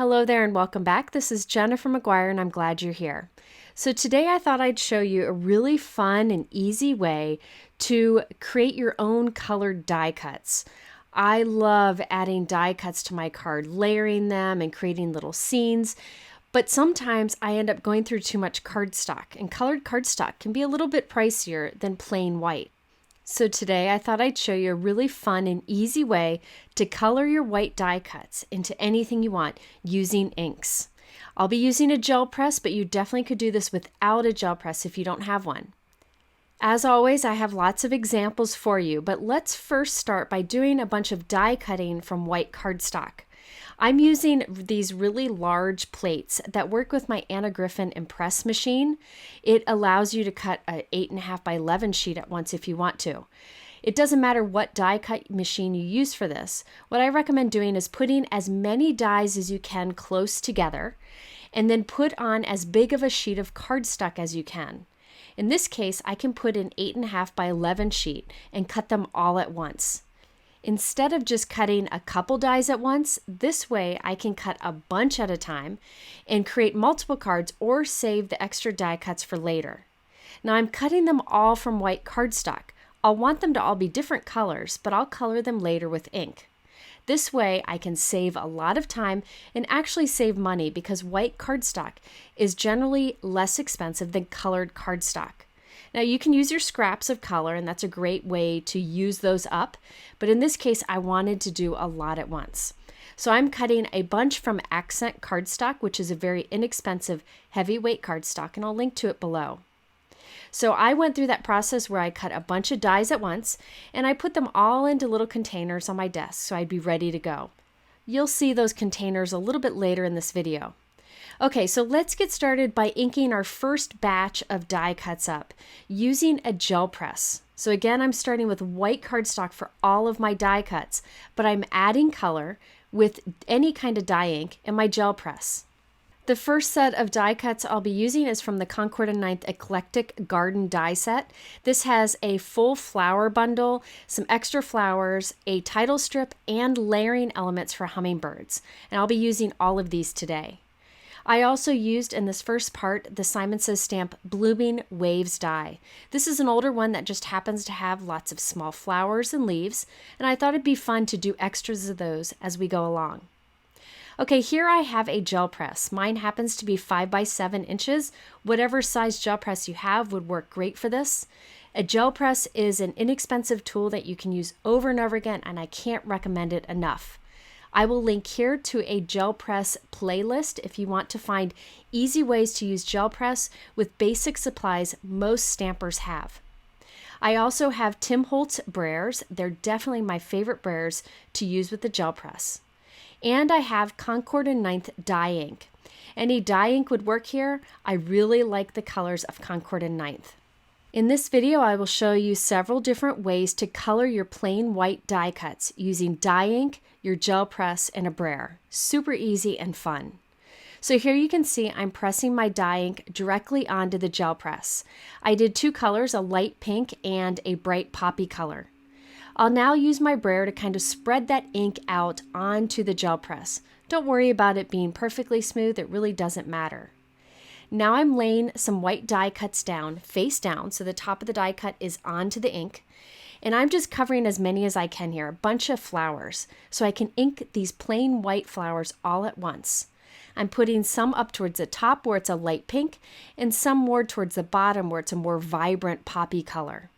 Hello there and welcome back. This is Jennifer McGuire and I'm glad you're here. So today I thought I'd show you a really fun and easy way to create your own colored die cuts. I love adding die cuts to my card, layering them and creating little scenes, but sometimes I end up going through too much cardstock, and colored cardstock can be a little bit pricier than plain white. So today I thought I'd show you a really fun and easy way to color your white die cuts into anything you want using inks. I'll be using a gel press, but you definitely could do this without a gel press if you don't have one. As always, I have lots of examples for you, but let's first start by doing a bunch of die cutting from white cardstock. I'm using these really large plates that work with my Griffin Empress machine. It allows you to cut an 8.5 by 11 sheet at once if you want to. It doesn't matter what die cut machine you use for this. What I recommend doing is putting as many dies as you can close together and then put on as big of a sheet of cardstock as you can. In this case, I can put an 8.5 by 11 sheet and cut them all at once. Instead of just cutting a couple dies at once, this way I can cut a bunch at a time and create multiple cards or save the extra die cuts for later. Now I'm cutting them all from white cardstock. I'll want them to all be different colors, but I'll color them later with ink. This way I can save a lot of time and actually save money because white cardstock is generally less expensive than colored cardstock. Now you can use your scraps of color and that's a great way to use those up, but in this case I wanted to do a lot at once. So I'm cutting a bunch from Accent cardstock, which is a very inexpensive heavyweight cardstock, and I'll link to it below. So I went through that process where I cut a bunch of dies at once and I put them all into little containers on my desk so I'd be ready to go. You'll see those containers a little bit later in this video. Okay, so let's get started by inking our first batch of die cuts up using a gel press. So again, I'm starting with white cardstock for all of my die cuts, but I'm adding color with any kind of die ink in my gel press. The first set of die cuts I'll be using is from the Concord and 9th Eclectic Garden die set. This has a full flower bundle, some extra flowers, a title strip, and layering elements for hummingbirds. And I'll be using all of these today. I also used in this first part the Simon Says stamp Blooming Waves die. This is an older one that just happens to have lots of small flowers and leaves, and I thought it'd be fun to do extras of those as we go along. Okay, here I have a gel press. Mine happens to be 5 by 7 inches. Whatever size gel press you have would work great for this. A gel press is an inexpensive tool that you can use over and over again, and I can't recommend it enough. I will link here to a gel press playlist if you want to find easy ways to use gel press with basic supplies most stampers have. I also have Tim Holtz brayers. They're definitely my favorite brayers to use with the gel press. And I have Concord and 9th dye ink. Any dye ink would work here. I really like the colors of Concord and 9th. In this video, I will show you several different ways to color your plain white die cuts using dye ink, your gel press, and a brayer. Super easy and fun. So here you can see I'm pressing my dye ink directly onto the gel press. I did two colors, a light pink and a bright poppy color. I'll now use my brayer to kind of spread that ink out onto the gel press. Don't worry about it being perfectly smooth, it really doesn't matter. Now I'm laying some white die cuts down, face down, so the top of the die cut is onto the ink. And I'm just covering as many as I can here, a bunch of flowers, so I can ink these plain white flowers all at once. I'm putting some up towards the top where it's a light pink, and some more towards the bottom where it's a more vibrant poppy color.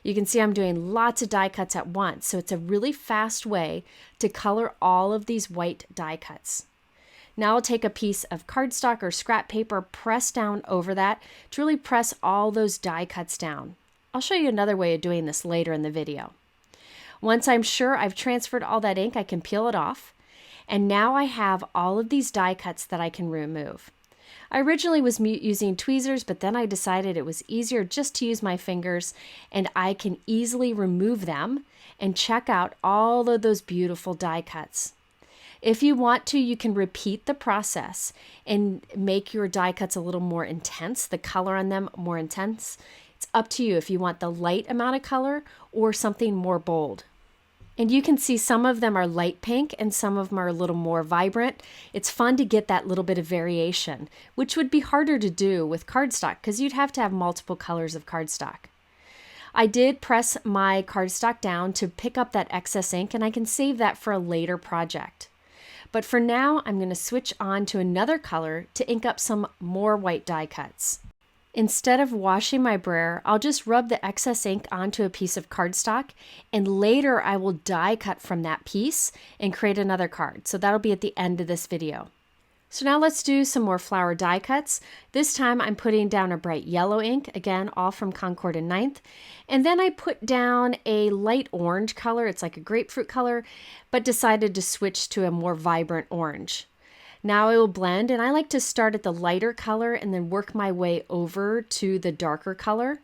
You can see I'm doing lots of die cuts at once, so it's a really fast way to color all of these white die cuts. Now I'll take a piece of cardstock or scrap paper, press down over that to really press all those die cuts down. I'll show you another way of doing this later in the video. Once I'm sure I've transferred all that ink, I can peel it off. And now I have all of these die cuts that I can remove. I originally was using tweezers, but then I decided it was easier just to use my fingers, and I can easily remove them and check out all of those beautiful die cuts. If you want to, you can repeat the process and make your die cuts a little more intense, the color on them more intense. It's up to you if you want the light amount of color or something more bold. And you can see some of them are light pink and some of them are a little more vibrant. It's fun to get that little bit of variation, which would be harder to do with cardstock because you'd have to have multiple colors of cardstock. I did press my cardstock down to pick up that excess ink, and I can save that for a later project. But for now, I'm going to switch on to another color to ink up some more white die cuts. Instead of washing my brayer, I'll just rub the excess ink onto a piece of cardstock, and later I will die cut from that piece and create another card. So that'll be at the end of this video. So now let's do some more flower die cuts. This time I'm putting down a bright yellow ink, again, all from Concord and 9th. And then I put down a light orange color. It's like a grapefruit color, but decided to switch to a more vibrant orange. Now I will blend, and I like to start at the lighter color and then work my way over to the darker color.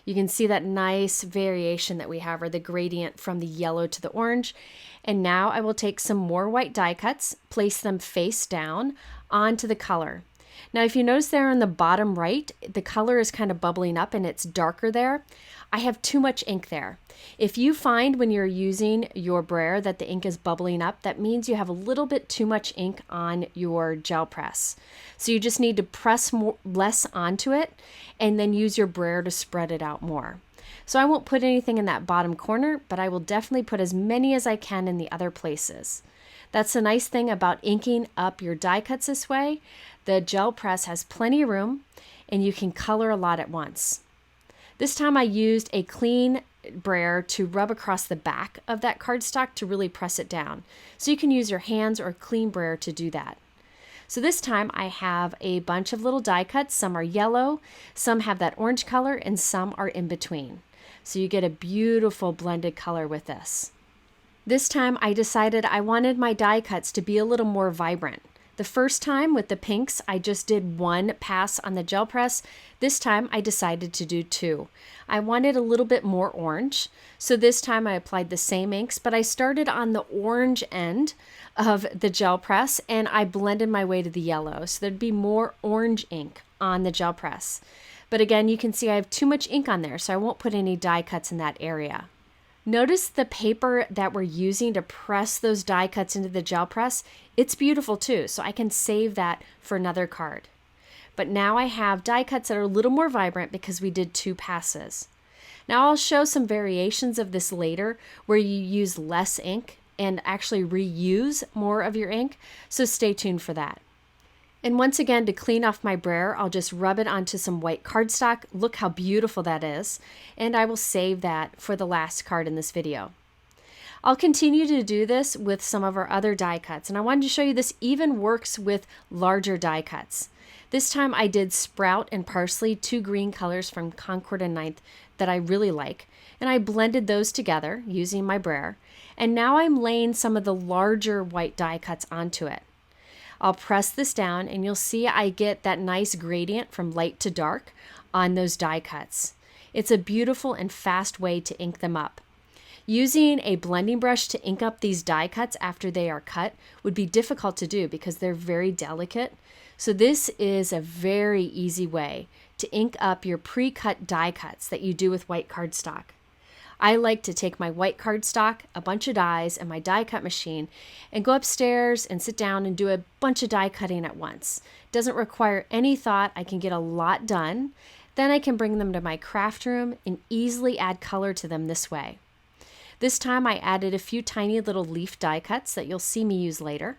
You can see that nice variation that we have, or the gradient from the yellow to the orange. And now I will take some more white die cuts, place them face down onto the color. Now if you notice there on the bottom right, the color is kind of bubbling up and it's darker there. I have too much ink there. If you find when you're using your brayer that the ink is bubbling up, that means you have a little bit too much ink on your gel press. So you just need to press less onto it and then use your brayer to spread it out more. So I won't put anything in that bottom corner, but I will definitely put as many as I can in the other places. That's the nice thing about inking up your die cuts this way. The gel press has plenty of room and you can color a lot at once. This time I used a clean brayer to rub across the back of that cardstock to really press it down. So you can use your hands or a clean brayer to do that. So this time I have a bunch of little die cuts. Some are yellow, some have that orange color, and some are in between. So you get a beautiful blended color with this. This time I decided I wanted my die cuts to be a little more vibrant. The first time with the pinks, I just did one pass on the gel press. This time I decided to do two. I wanted a little bit more orange, so this time I applied the same inks, but I started on the orange end of the gel press and I blended my way to the yellow, so there'd be more orange ink on the gel press. But again, you can see I have too much ink on there, so I won't put any die cuts in that area. Notice the paper that we're using to press those die cuts into the gel press. It's beautiful too, so I can save that for another card. But now I have die cuts that are a little more vibrant because we did two passes. Now I'll show some variations of this later where you use less ink and actually reuse more of your ink, so stay tuned for that. And once again, to clean off my brayer, I'll just rub it onto some white cardstock. Look how beautiful that is. And I will save that for the last card in this video. I'll continue to do this with some of our other die cuts. And I wanted to show you this even works with larger die cuts. This time I did Sprout and Parsley, two green colors from Concord and 9th that I really like. And I blended those together using my brayer. And now I'm laying some of the larger white die cuts onto it. I'll press this down and you'll see I get that nice gradient from light to dark on those die cuts. It's a beautiful and fast way to ink them up. Using a blending brush to ink up these die cuts after they are cut would be difficult to do because they're very delicate. So this is a very easy way to ink up your pre-cut die cuts that you do with white cardstock. I like to take my white cardstock, a bunch of dies, and my die cut machine and go upstairs and sit down and do a bunch of die cutting at once. It doesn't require any thought. I can get a lot done. Then I can bring them to my craft room and easily add color to them this way. This time I added a few tiny little leaf die cuts that you'll see me use later.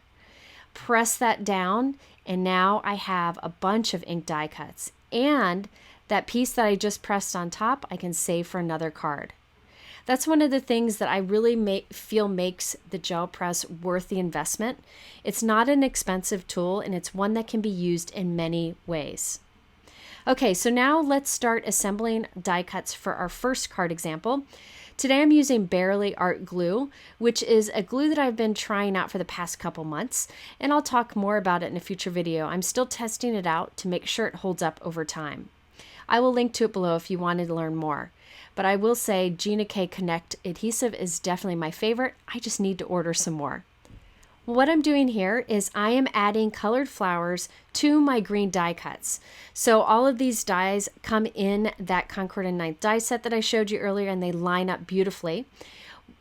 Press that down and now I have a bunch of ink die cuts. And that piece that I just pressed on top I can save for another card. That's one of the things that I really feel makes the gel press worth the investment. It's not an expensive tool and it's one that can be used in many ways. Okay, so now let's start assembling die cuts for our first card example. Today I'm using Barely Art Glue, which is a glue that I've been trying out for the past couple months, and I'll talk more about it in a future video. I'm still testing it out to make sure it holds up over time. I will link to it below if you wanted to learn more. But I will say Gina K Connect adhesive is definitely my favorite. I just need to order some more. What I'm doing here is I am adding colored flowers to my green die cuts. So all of these dies come in that Concord and 9th die set that I showed you earlier and they line up beautifully.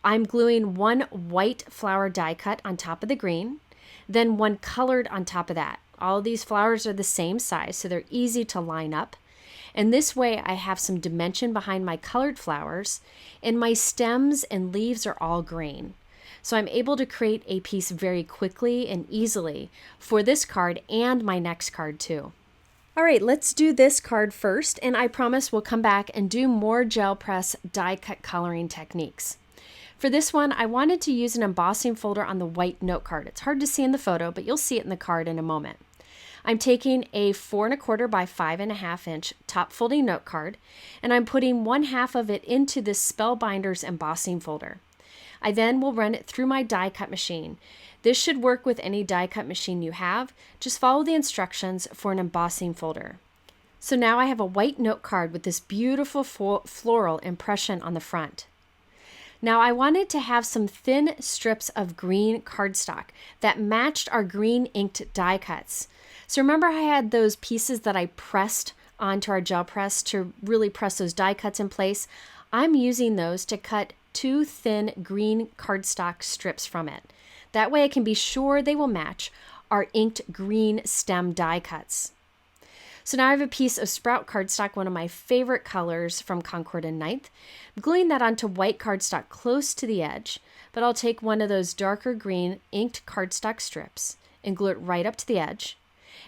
I'm gluing one white flower die cut on top of the green, then one colored on top of that. All of these flowers are the same size, so they're easy to line up. And this way I have some dimension behind my colored flowers, and my stems and leaves are all green. So I'm able to create a piece very quickly and easily for this card and my next card too. All right, let's do this card first, and I promise we'll come back and do more gel press die cut coloring techniques. For this one, I wanted to use an embossing folder on the white note card. It's hard to see in the photo, but you'll see it in the card in a moment. I'm taking a 4 1/4 by 5.5 inch top folding note card, and I'm putting 1/2 of it into this Spellbinders embossing folder. I then will run it through my die cut machine. This should work with any die cut machine you have. Just follow the instructions for an embossing folder. So now I have a white note card with this beautiful floral impression on the front. Now I wanted to have some thin strips of green cardstock that matched our green inked die cuts. So remember I had those pieces that I pressed onto our gel press to really press those die cuts in place? I'm using those to cut 2 thin green cardstock strips from it. That way I can be sure they will match our inked green stem die cuts. So now I have a piece of sprout cardstock, one of my favorite colors from Concord and Ninth. I'm gluing that onto white cardstock close to the edge, but I'll take one of those darker green inked cardstock strips and glue it right up to the edge.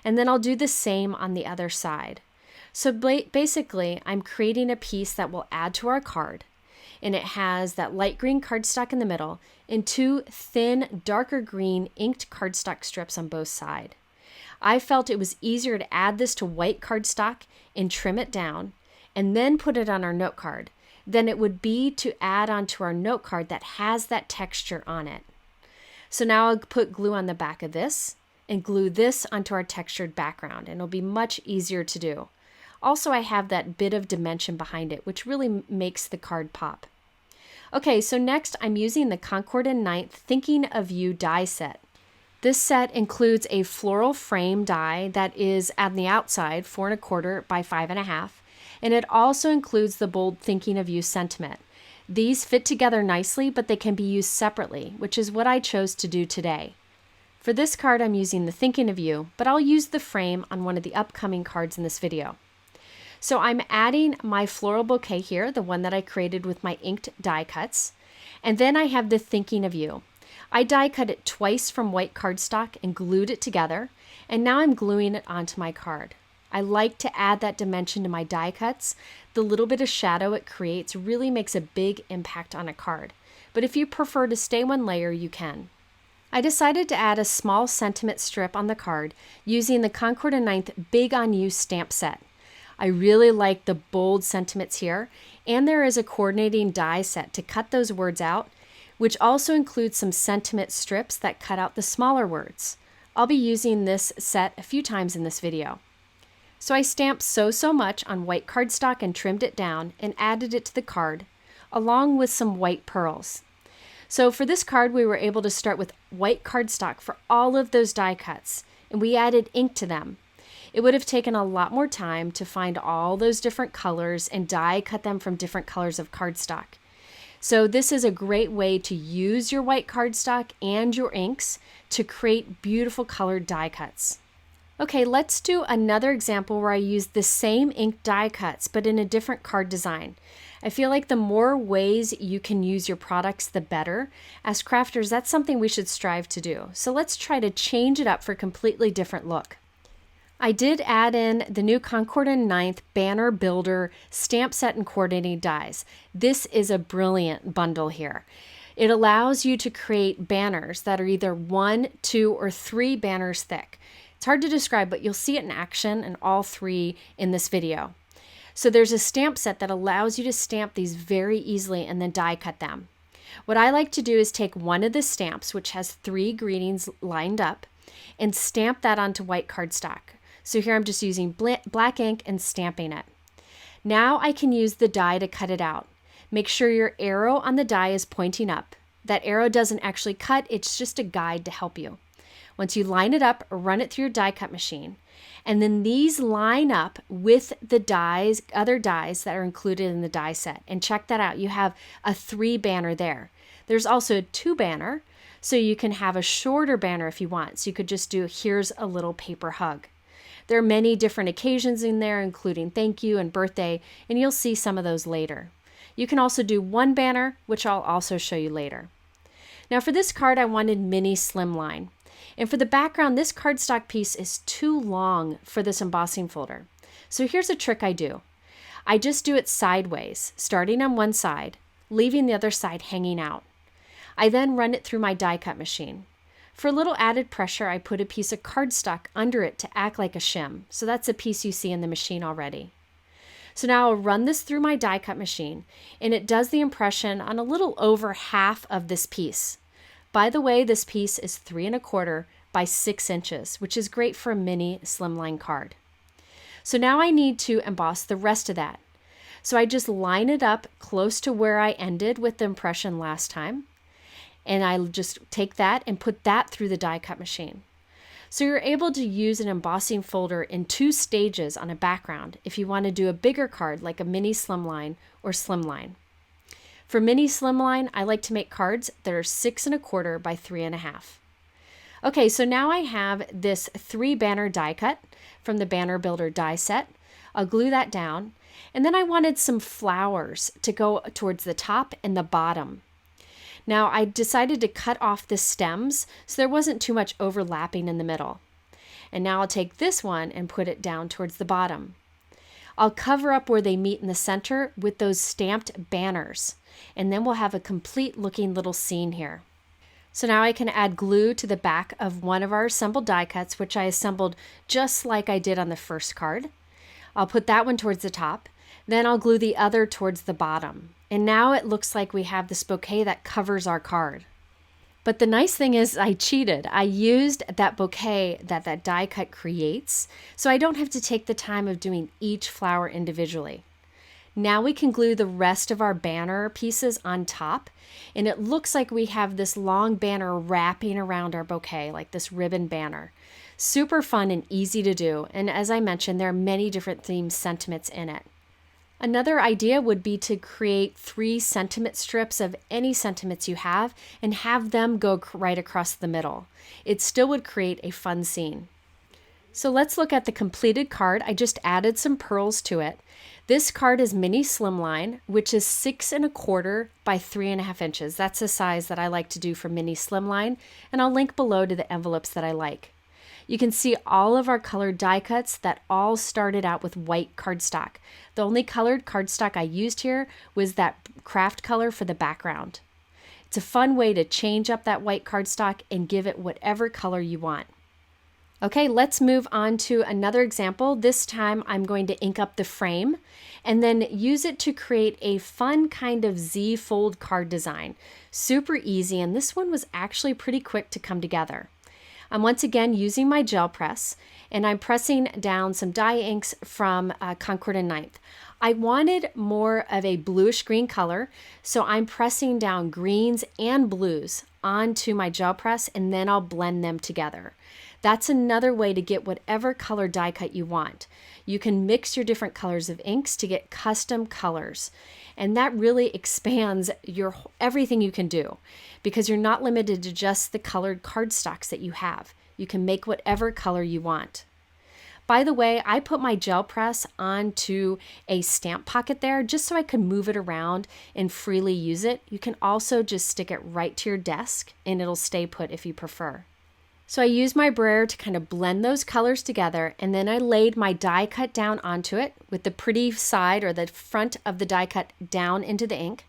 And then I'll do the same on the other side. So basically, I'm creating a piece that will add to our card. And it has that light green cardstock in the middle and 2 thin, darker green inked cardstock strips on both sides. I felt it was easier to add this to white cardstock and trim it down and then put it on our note card than it would be to add onto our note card that has that texture on it. So now I'll put glue on the back of this and glue this onto our textured background, and it'll be much easier to do. Also, I have that bit of dimension behind it, which really makes the card pop. Okay, so next I'm using the Concord and Ninth Thinking of You die set. This set includes a floral frame die that is on the outside 4 1/4 by 5.5, and it also includes the bold Thinking of You sentiment. These fit together nicely, but they can be used separately, which is what I chose to do today. For this card, I'm using the Thinking of You, but I'll use the frame on one of the upcoming cards in this video. So I'm adding my floral bouquet here, the one that I created with my inked die cuts, and then I have the Thinking of You. I die cut it twice from white cardstock and glued it together, and now I'm gluing it onto my card. I like to add that dimension to my die cuts. The little bit of shadow it creates really makes a big impact on a card, but if you prefer to stay one layer, you can. I decided to add a small sentiment strip on the card using the Concord and Ninth Big on You stamp set. I really like the bold sentiments here, and there is a coordinating die set to cut those words out, which also includes some sentiment strips that cut out the smaller words. I'll be using this set a few times in this video. So I stamped so much on white cardstock and trimmed it down and added it to the card, along with some white pearls. So for this card, we were able to start with white cardstock for all of those die cuts, and we added ink to them. It would have taken a lot more time to find all those different colors and die cut them from different colors of cardstock. So this is a great way to use your white cardstock and your inks to create beautiful colored die cuts. Okay, let's do another example where I use the same ink die cuts, but in a different card design. I feel like the more ways you can use your products, the better. As crafters, that's something we should strive to do. So let's try to change it up for a completely different look. I did add in the new Concord and Ninth Banner Builder stamp set and coordinating dies. This is a brilliant bundle here. It allows you to create banners that are either 1, 2, or 3 banners thick. It's hard to describe, but you'll see it in action in all 3 in this video. So there's a stamp set that allows you to stamp these very easily and then die cut them. What I like to do is take one of the stamps, which has 3 greetings lined up, and stamp that onto white cardstock. So here I'm just using black ink and stamping it. Now I can use the die to cut it out. Make sure your arrow on the die is pointing up. That arrow doesn't actually cut, it's just a guide to help you. Once you line it up, run it through your die cut machine. And then these line up with the dies, other dies that are included in the die set. And check that out, you have a 3 banner there. There's also a 2 banner, so you can have a shorter banner if you want. So you could just do here's a little paper hug. There are many different occasions in there, including thank you and birthday, and you'll see some of those later. You can also do 1 banner, which I'll also show you later. Now for this card, I wanted mini slimline. And for the background, this cardstock piece is too long for this embossing folder. So here's a trick I do. I just do it sideways, starting on one side, leaving the other side hanging out. I then run it through my die cut machine. For a little added pressure, I put a piece of cardstock under it to act like a shim. So that's a piece you see in the machine already. So now I'll run this through my die cut machine, and it does the impression on a little over half of this piece. By the way, this piece is 3 1/4 by 6 inches, which is great for a mini slimline card. So now I need to emboss the rest of that. So I just line it up close to where I ended with the impression last time. And I just take that and put that through the die cut machine. So you're able to use an embossing folder in 2 stages on a background if you want to do a bigger card like a mini slimline or slimline. For mini slimline, I like to make cards that are 6 1/4 by 3 1/2. Okay, so now I have this 3 banner die cut from the Banner Builder die set. I'll glue that down. And then I wanted some flowers to go towards the top and the bottom. Now I decided to cut off the stems so there wasn't too much overlapping in the middle. And now I'll take this one and put it down towards the bottom. I'll cover up where they meet in the center with those stamped banners, and then we'll have a complete looking little scene here. So now I can add glue to the back of one of our assembled die cuts, which I assembled just like I did on the first card. I'll put that one towards the top, then I'll glue the other towards the bottom. And now it looks like we have this bouquet that covers our card. But the nice thing is I cheated. I used that bouquet that die cut creates, so I don't have to take the time of doing each flower individually. Now we can glue the rest of our banner pieces on top, and it looks like we have this long banner wrapping around our bouquet, like this ribbon banner. Super fun and easy to do, and as I mentioned, there are many different theme sentiments in it. Another idea would be to create 3 sentiment strips of any sentiments you have and have them go right across the middle. It still would create a fun scene. So let's look at the completed card. I just added some pearls to it. This card is mini slimline, which is 6 1/4 by 3 1/2 inches. That's the size that I like to do for mini slimline, and I'll link below to the envelopes that I like. You can see all of our colored die cuts that all started out with white cardstock. The only colored cardstock I used here was that craft color for the background. It's a fun way to change up that white cardstock and give it whatever color you want. Okay, let's move on to another example. This time I'm going to ink up the frame and then use it to create a fun kind of Z-fold card design. Super easy, and this one was actually pretty quick to come together. I'm once again using my gel press, and I'm pressing down some dye inks from Concord and 9th. I wanted more of a bluish green color, so I'm pressing down greens and blues onto my gel press, and then I'll blend them together. That's another way to get whatever color die cut you want. You can mix your different colors of inks to get custom colors. And that really expands everything you can do, because you're not limited to just the colored cardstocks that you have. You can make whatever color you want. By the way, I put my gel press onto a stamp pocket there just so I could move it around and freely use it. You can also just stick it right to your desk and it'll stay put if you prefer. So I used my brayer to kind of blend those colors together, and then I laid my die cut down onto it with the pretty side or the front of the die cut down into the ink.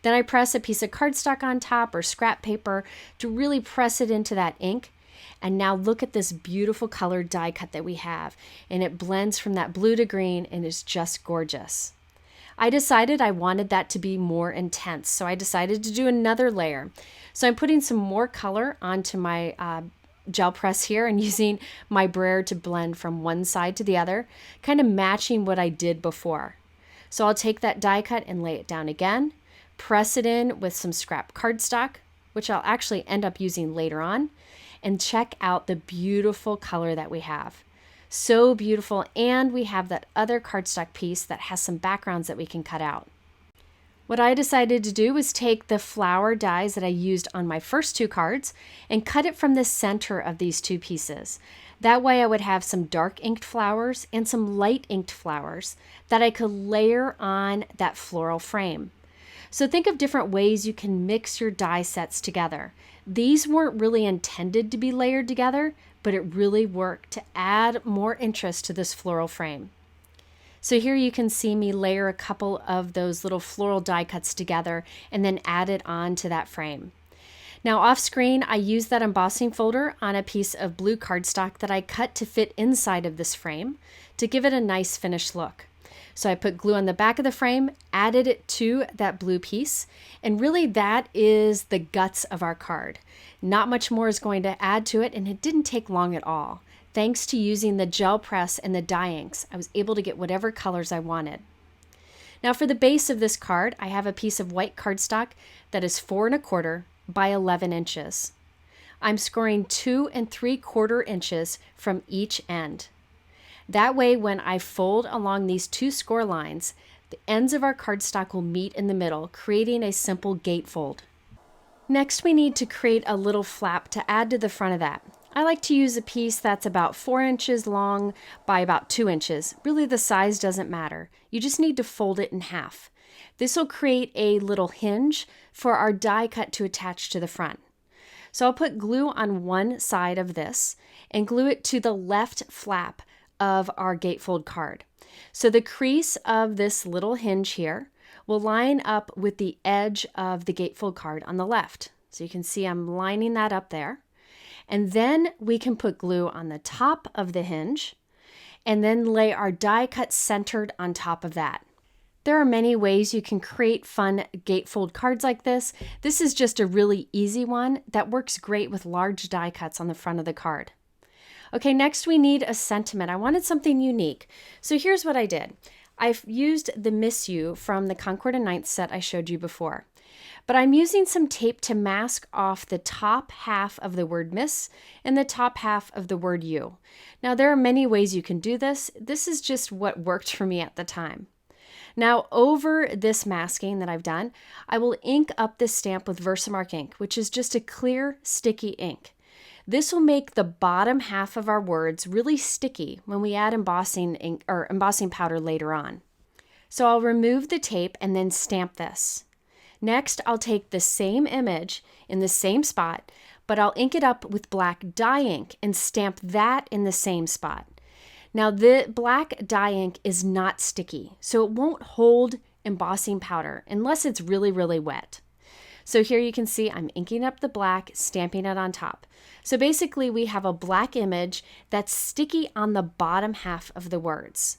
Then I press a piece of cardstock on top or scrap paper to really press it into that ink. And now look at this beautiful colored die cut that we have, and it blends from that blue to green and is just gorgeous. I decided I wanted that to be more intense, so I decided to do another layer. So I'm putting some more color onto my gel press here and using my brayer to blend from one side to the other, kind of matching what I did before. So I'll take that die cut and lay it down again, press it in with some scrap cardstock, which I'll actually end up using later on, and check out the beautiful color that we have. So beautiful, and we have that other cardstock piece that has some backgrounds that we can cut out. What I decided to do was take the flower dies that I used on my first two cards and cut it from the center of these two pieces. That way I would have some dark inked flowers and some light inked flowers that I could layer on that floral frame. So think of different ways you can mix your die sets together. These weren't really intended to be layered together, but it really worked to add more interest to this floral frame. So here you can see me layer a couple of those little floral die cuts together and then add it on to that frame. Now off screen, I used that embossing folder on a piece of blue cardstock that I cut to fit inside of this frame to give it a nice finished look. So I put glue on the back of the frame, added it to that blue piece, and really that is the guts of our card. Not much more is going to add to it, and it didn't take long at all. Thanks to using the gel press and the dye inks, I was able to get whatever colors I wanted. Now for the base of this card, I have a piece of white cardstock that is 4 1/4 by 11 inches. I'm scoring 2 3/4 inches from each end. That way, when I fold along these two score lines, the ends of our cardstock will meet in the middle, creating a simple gatefold. Next, we need to create a little flap to add to the front of that. I like to use a piece that's about 4 inches long by about 2 inches. Really, the size doesn't matter. You just need to fold it in half. This will create a little hinge for our die cut to attach to the front. So I'll put glue on one side of this and glue it to the left flap of our gatefold card. So the crease of this little hinge here will line up with the edge of the gatefold card on the left. So you can see I'm lining that up there. And then we can put glue on the top of the hinge and then lay our die cut centered on top of that. There are many ways you can create fun gatefold cards like this. This is just a really easy one that works great with large die cuts on the front of the card. Okay, next we need a sentiment. I wanted something unique. So here's what I did. I've used the Miss You from the Concord and 9th set I showed you before. But I'm using some tape to mask off the top half of the word miss and the top half of the word you. Now there are many ways you can do this. This is just what worked for me at the time. Now over this masking that I've done, I will ink up this stamp with VersaMark ink, which is just a clear, sticky ink. This will make the bottom half of our words really sticky when we add embossing ink or embossing powder later on. So I'll remove the tape and then stamp this. Next, I'll take the same image in the same spot, but I'll ink it up with black dye ink and stamp that in the same spot. Now the black dye ink is not sticky, so it won't hold embossing powder unless it's really, really wet. So here you can see I'm inking up the black, stamping it on top. So basically we have a black image that's sticky on the bottom half of the words.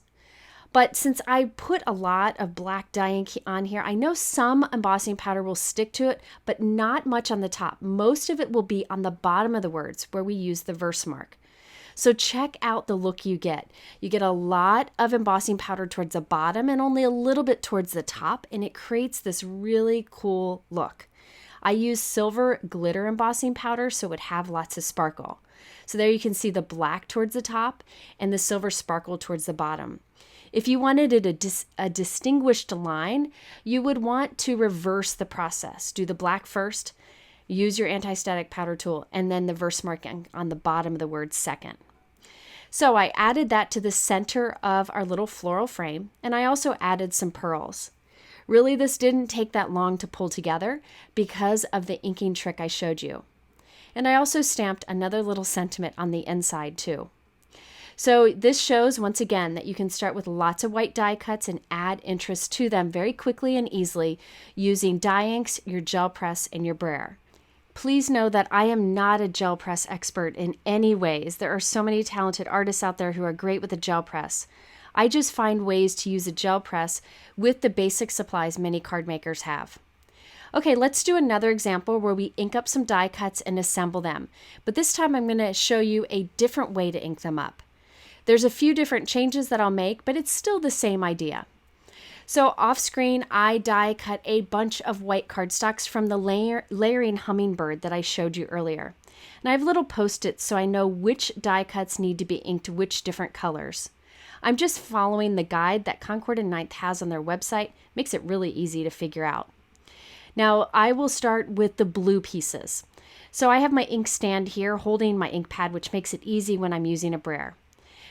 But since I put a lot of black dye ink on here, I know some embossing powder will stick to it, but not much on the top. Most of it will be on the bottom of the words where we use the VersaMark. So check out the look you get. You get a lot of embossing powder towards the bottom and only a little bit towards the top, and it creates this really cool look. I use silver glitter embossing powder so it would have lots of sparkle. So there you can see the black towards the top and the silver sparkle towards the bottom. If you wanted it a distinguished line, you would want to reverse the process. Do the black first, use your anti-static powder tool, and then the VersaMark on the bottom of the word second. So I added that to the center of our little floral frame, and I also added some pearls. Really, this didn't take that long to pull together because of the inking trick I showed you. And I also stamped another little sentiment on the inside too. So this shows once again that you can start with lots of white die cuts and add interest to them very quickly and easily using dye inks, your gel press, and your brayer. Please know that I am not a gel press expert in any ways. There are so many talented artists out there who are great with a gel press. I just find ways to use a gel press with the basic supplies many card makers have. Okay, let's do another example where we ink up some die cuts and assemble them. But this time I'm going to show you a different way to ink them up. There's a few different changes that I'll make, but it's still the same idea. So off screen, I die cut a bunch of white cardstocks from the layering hummingbird that I showed you earlier. And I have little post-its so I know which die cuts need to be inked which different colors. I'm just following the guide that Concord and Ninth has on their website. Makes it really easy to figure out. Now I will start with the blue pieces. So I have my ink stand here holding my ink pad, which makes it easy when I'm using a brayer.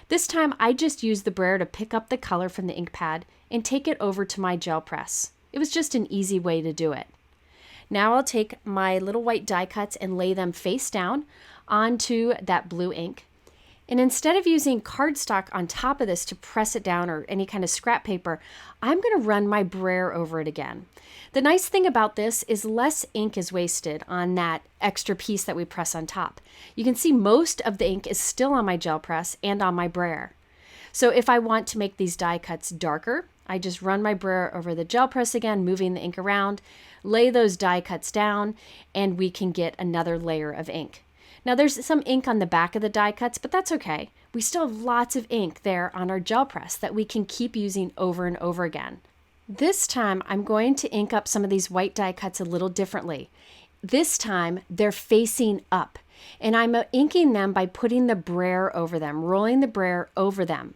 This time I just used the brayer to pick up the color from the ink pad and take it over to my gel press. It was just an easy way to do it. Now I'll take my little white die cuts and lay them face down onto that blue ink. And instead of using cardstock on top of this to press it down or any kind of scrap paper, I'm going to run my brayer over it again. The nice thing about this is less ink is wasted on that extra piece that we press on top. You can see most of the ink is still on my gel press and on my brayer. So if I want to make these die cuts darker, I just run my brayer over the gel press again, moving the ink around, lay those die cuts down, and we can get another layer of ink. Now there's some ink on the back of the die cuts, but that's okay. We still have lots of ink there on our gel press that we can keep using over and over again. This time I'm going to ink up some of these white die cuts a little differently. This time they're facing up, and I'm inking them by putting the brayer over them, rolling the brayer over them.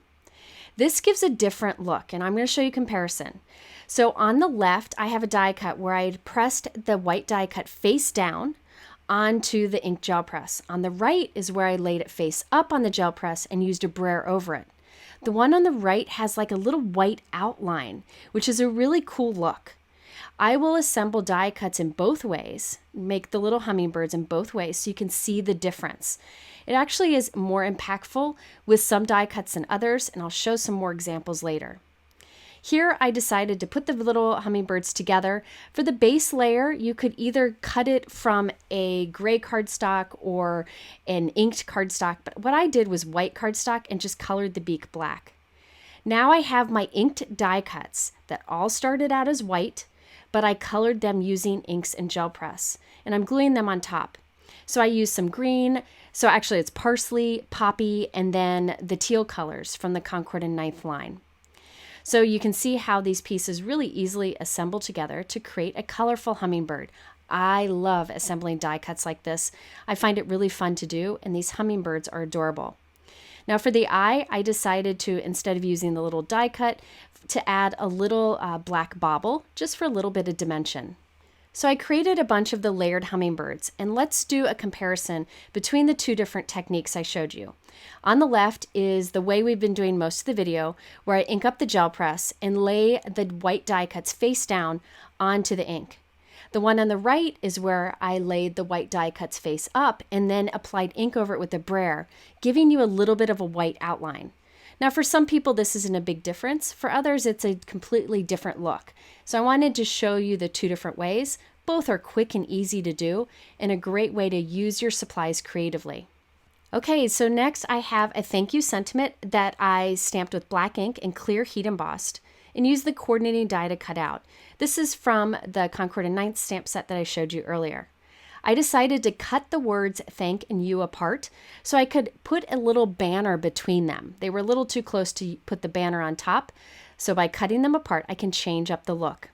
This gives a different look, and I'm going to show you a comparison. So on the left, I have a die cut where I pressed the white die cut face down onto the ink gel press. On the right is where I laid it face up on the gel press and used a brayer over it. The one on the right has like a little white outline, which is a really cool look. I will assemble die cuts in both ways, make the little hummingbirds in both ways so you can see the difference. It actually is more impactful with some die cuts than others, and I'll show some more examples later. Here I decided to put the little hummingbirds together. For the base layer, you could either cut it from a gray cardstock or an inked cardstock, but what I did was white cardstock and just colored the beak black. Now I have my inked die cuts that all started out as white, but I colored them using inks and gel press, and I'm gluing them on top. So I used some green, so actually it's parsley, poppy, and then the teal colors from the Concord and Ninth line. So you can see how these pieces really easily assemble together to create a colorful hummingbird. I love assembling die cuts like this. I find it really fun to do, and these hummingbirds are adorable. Now for the eye, I decided to, instead of using the little die cut, to add a little black bauble, just for a little bit of dimension. So I created a bunch of the layered hummingbirds, and let's do a comparison between the two different techniques I showed you. On the left is the way we've been doing most of the video, where I ink up the gel press and lay the white die cuts face down onto the ink. The one on the right is where I laid the white die cuts face up and then applied ink over it with a brayer, giving you a little bit of a white outline. Now for some people this isn't a big difference, for others it's a completely different look. So I wanted to show you the two different ways. Both are quick and easy to do and a great way to use your supplies creatively. Okay, so next I have a thank you sentiment that I stamped with black ink and clear heat embossed and used the coordinating die to cut out. This is from the Concord and Ninth stamp set that I showed you earlier. I decided to cut the words thank and you apart so I could put a little banner between them. They were a little too close to put the banner on top, so by cutting them apart I can change up the look.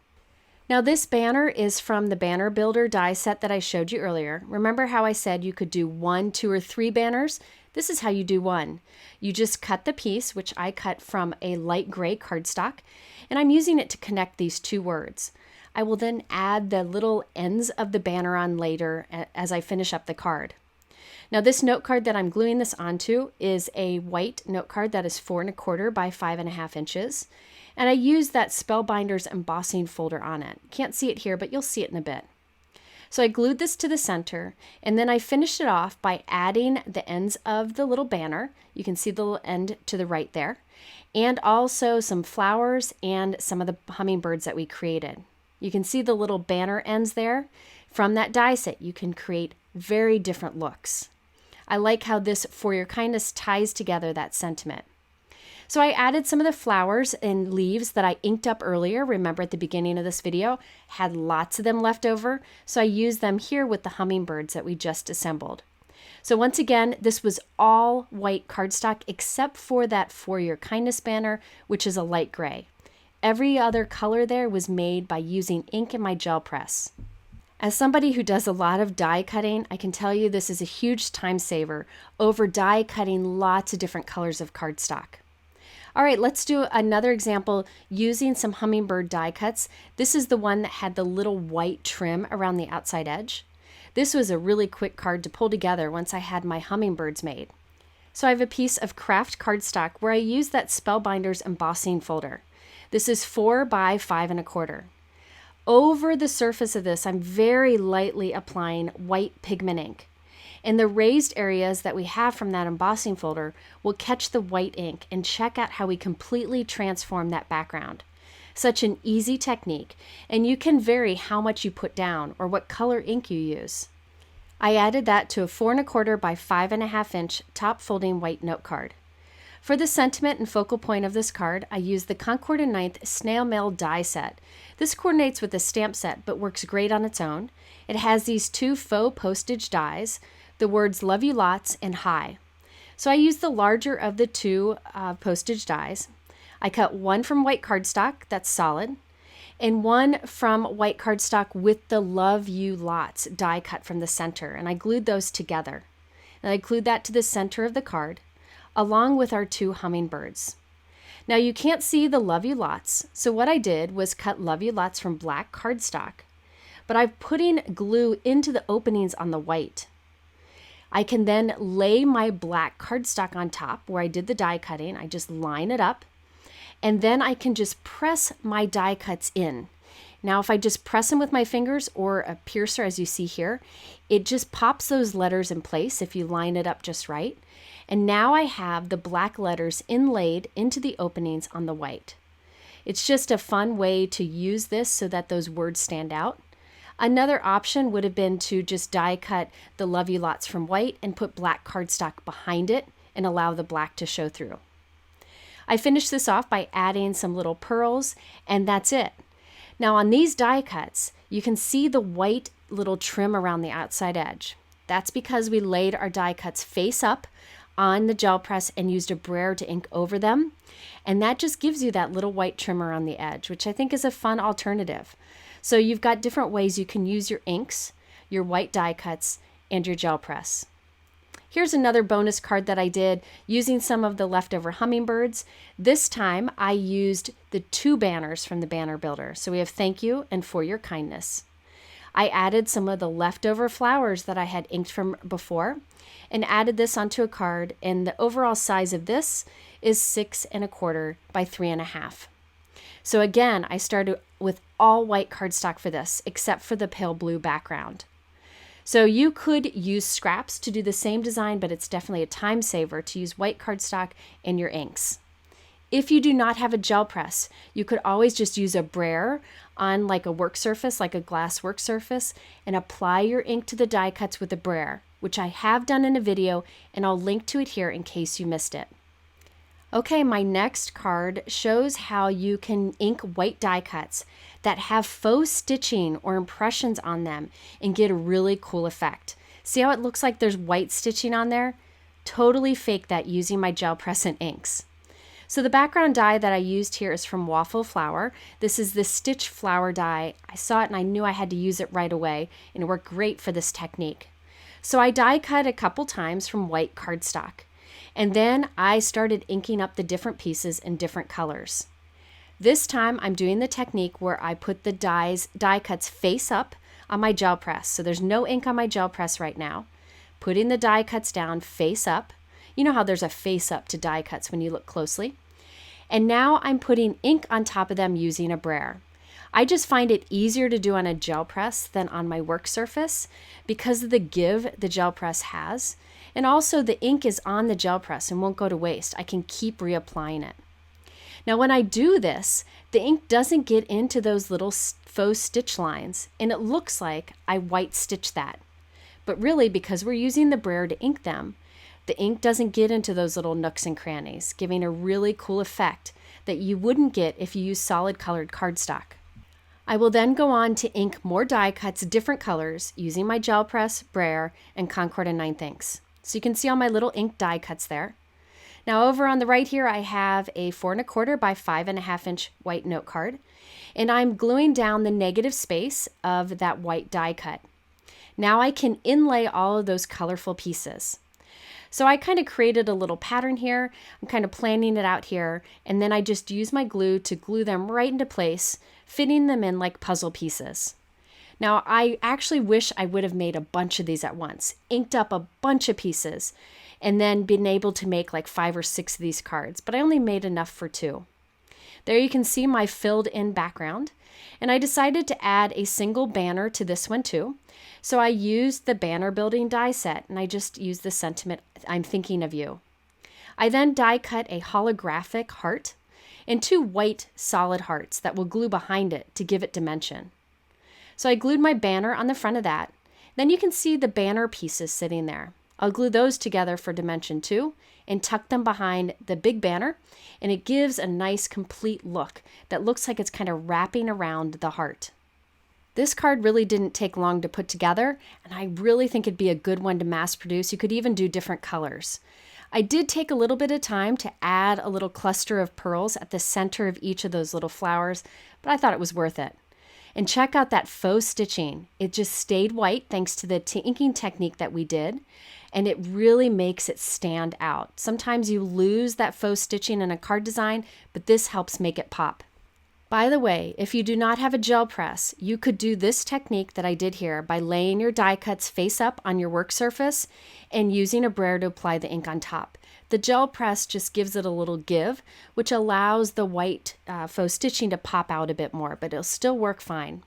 Now this banner is from the banner builder die set that I showed you earlier. Remember how I said you could do 1, 2, or 3 banners? This is how you do one. You just cut the piece, which I cut from a light gray cardstock, and I'm using it to connect these two words. I will then add the little ends of the banner on later as I finish up the card. Now this note card that I'm gluing this onto is a white note card that is 4 1/4 by 5.5 inches. And I used that Spellbinders embossing folder on it. Can't see it here, but you'll see it in a bit. So I glued this to the center, and then I finished it off by adding the ends of the little banner. You can see the little end to the right there, and also some flowers and some of the hummingbirds that we created. You can see the little banner ends there. From that die set, you can create very different looks. I like how this For Your Kindness ties together that sentiment. So I added some of the flowers and leaves that I inked up earlier. Remember at the beginning of this video, had lots of them left over. So I used them here with the hummingbirds that we just assembled. So once again, this was all white cardstock except for that For Your Kindness banner, which is a light gray. Every other color there was made by using ink in my gel press. As somebody who does a lot of die cutting, I can tell you this is a huge time saver over die cutting lots of different colors of cardstock. All right, let's do another example using some hummingbird die cuts. This is the one that had the little white trim around the outside edge. This was a really quick card to pull together once I had my hummingbirds made. So I have a piece of craft cardstock where I used that Spellbinders embossing folder. This is 4 by 5 1/4. Over the surface of this, I'm very lightly applying white pigment ink. And the raised areas that we have from that embossing folder will catch the white ink and check out how we completely transform that background. Such an easy technique, and you can vary how much you put down or what color ink you use. I added that to a 4 1/4 by 5 1/2 inch top folding white note card. For the sentiment and focal point of this card, I used the Concord and 9th Snail Mail die set. This coordinates with the stamp set but works great on its own. It has these 2 faux postage dies, the words "Love You Lots" and "Hi." So I used the larger of the 2 postage dies. I cut one from white cardstock, that's solid, and one from white cardstock with the "Love You Lots" die cut from the center, and I glued those together. And I glued that to the center of the card, along with our 2 hummingbirds. Now you can't see the "Love You Lots," so what I did was cut "Love You Lots" from black cardstock, but I'm putting glue into the openings on the white. I can then lay my black cardstock on top where I did the die cutting. I just line it up, and then I can just press my die cuts in. Now, if I just press them with my fingers or a piercer, as you see here, it just pops those letters in place if you line it up just right. And now I have the black letters inlaid into the openings on the white. It's just a fun way to use this so that those words stand out. Another option would have been to just die cut the "Love You Lots" from white and put black cardstock behind it and allow the black to show through. I finished this off by adding some little pearls, and that's it. Now on these die cuts, you can see the white little trim around the outside edge. That's because we laid our die cuts face up on the gel press and used a brayer to ink over them. And that just gives you that little white trim around the edge, which I think is a fun alternative. So you've got different ways you can use your inks, your white die cuts, and your gel press. Here's another bonus card that I did using some of the leftover hummingbirds. This time I used the 2 banners from the banner builder. So we have "Thank You" and "For Your Kindness." I added some of the leftover flowers that I had inked from before and added this onto a card, and the overall size of this is 6 1/4 by 3 1/2. So again, I started with all white cardstock for this, except for the pale blue background. So you could use scraps to do the same design, but it's definitely a time saver to use white cardstock in your inks. If you do not have a gel press, you could always just use a brayer on like a work surface, like a glass work surface, and apply your ink to the die cuts with a brayer, which I have done in a video, and I'll link to it here in case you missed it. Okay, my next card shows how you can ink white die cuts that have faux stitching or impressions on them and get a really cool effect. See how it looks like there's white stitching on there? Totally fake that using my gel press and inks. So the background die that I used here is from Waffle Flower. This is the stitch flower die. I saw it and I knew I had to use it right away, and it worked great for this technique. So I die cut a couple times from white cardstock. And then I started inking up the different pieces in different colors. This time I'm doing the technique where I put the die cuts face up on my gel press. So there's no ink on my gel press right now. Putting the die cuts down face up. You know how there's a face up to die cuts when you look closely. And now I'm putting ink on top of them using a brayer. I just find it easier to do on a gel press than on my work surface because of the give the gel press has. And also the ink is on the gel press and won't go to waste. I can keep reapplying it. Now when I do this, the ink doesn't get into those little faux stitch lines, and it looks like I white stitched that. But really, because we're using the brayer to ink them, the ink doesn't get into those little nooks and crannies, giving a really cool effect that you wouldn't get if you use solid colored cardstock. I will then go on to ink more die cuts, different colors, using my gel press, brayer, and Concord and 9th inks. So you can see all my little ink die cuts there. Now over on the right here, I have a 4 1/4 by 5 1/2 inch white note card, and I'm gluing down the negative space of that white die cut. Now I can inlay all of those colorful pieces. So I kind of created a little pattern here. I'm kind of planning it out here, and then I just use my glue to glue them right into place, fitting them in like puzzle pieces. Now, I actually wish I would have made a bunch of these at once, inked up a bunch of pieces, and then been able to make like 5 or 6 of these cards, but I only made enough for 2. There you can see my filled in background, and I decided to add a single banner to this one too. So I used the banner building die set, and I just used the sentiment, "I'm thinking of you." I then die cut a holographic heart and 2 white solid hearts that will glue behind it to give it dimension. So I glued my banner on the front of that. Then you can see the banner pieces sitting there. I'll glue those together for dimension 2 and tuck them behind the big banner, and it gives a nice complete look that looks like it's kind of wrapping around the heart. This card really didn't take long to put together, and I really think it'd be a good one to mass produce. You could even do different colors. I did take a little bit of time to add a little cluster of pearls at the center of each of those little flowers, but I thought it was worth it. And check out that faux stitching. It just stayed white thanks to the inking technique that we did, and it really makes it stand out. Sometimes you lose that faux stitching in a card design, but this helps make it pop. By the way, if you do not have a gel press, you could do this technique that I did here by laying your die cuts face up on your work surface and using a brayer to apply the ink on top. The gel press just gives it a little give, which allows the white faux stitching to pop out a bit more, but it'll still work fine.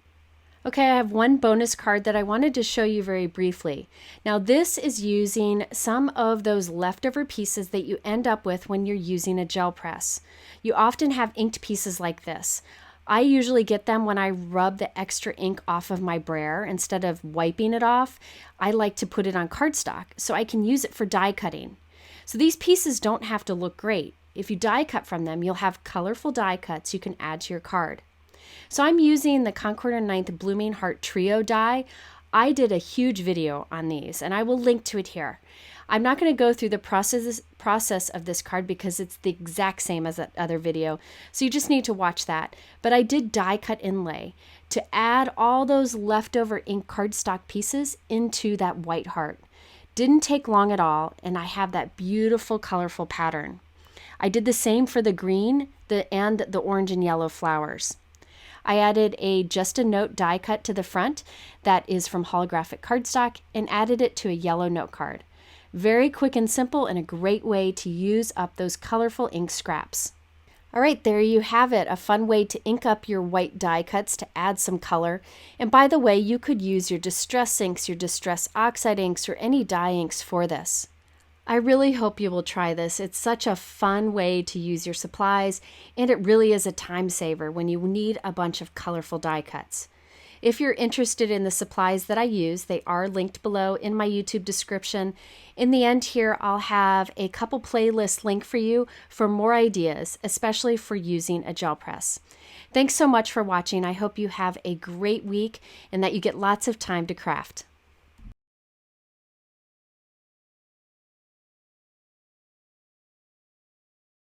Okay, I have one bonus card that I wanted to show you very briefly. Now this is using some of those leftover pieces that you end up with when you're using a gel press. You often have inked pieces like this. I usually get them when I rub the extra ink off of my brayer. Instead of wiping it off, I like to put it on cardstock so I can use it for die cutting. So these pieces don't have to look great. If you die cut from them, you'll have colorful die cuts you can add to your card. So I'm using the Concord and 9th Blooming Heart Trio die. I did a huge video on these, and I will link to it here. I'm not going to go through the process of this card because it's the exact same as that other video, so you just need to watch that. But I did die cut inlay to add all those leftover ink cardstock pieces into that white heart. Didn't take long at all, and I have that beautiful colorful pattern. I did the same for the green and the orange and yellow flowers. I added a Just a Note die cut to the front that is from holographic cardstock and added it to a yellow note card. Very quick and simple, and a great way to use up those colorful ink scraps. All right, there you have it, a fun way to ink up your white die cuts to add some color. And by the way, you could use your Distress inks, your Distress Oxide inks, or any dye inks for this. I really hope you will try this. It's such a fun way to use your supplies, and it really is a time saver when you need a bunch of colorful die cuts. If you're interested in the supplies that I use, they are linked below in my YouTube description. In the end here, I'll have a couple playlists linked for you for more ideas, especially for using a gel press. Thanks so much for watching. I hope you have a great week and that you get lots of time to craft.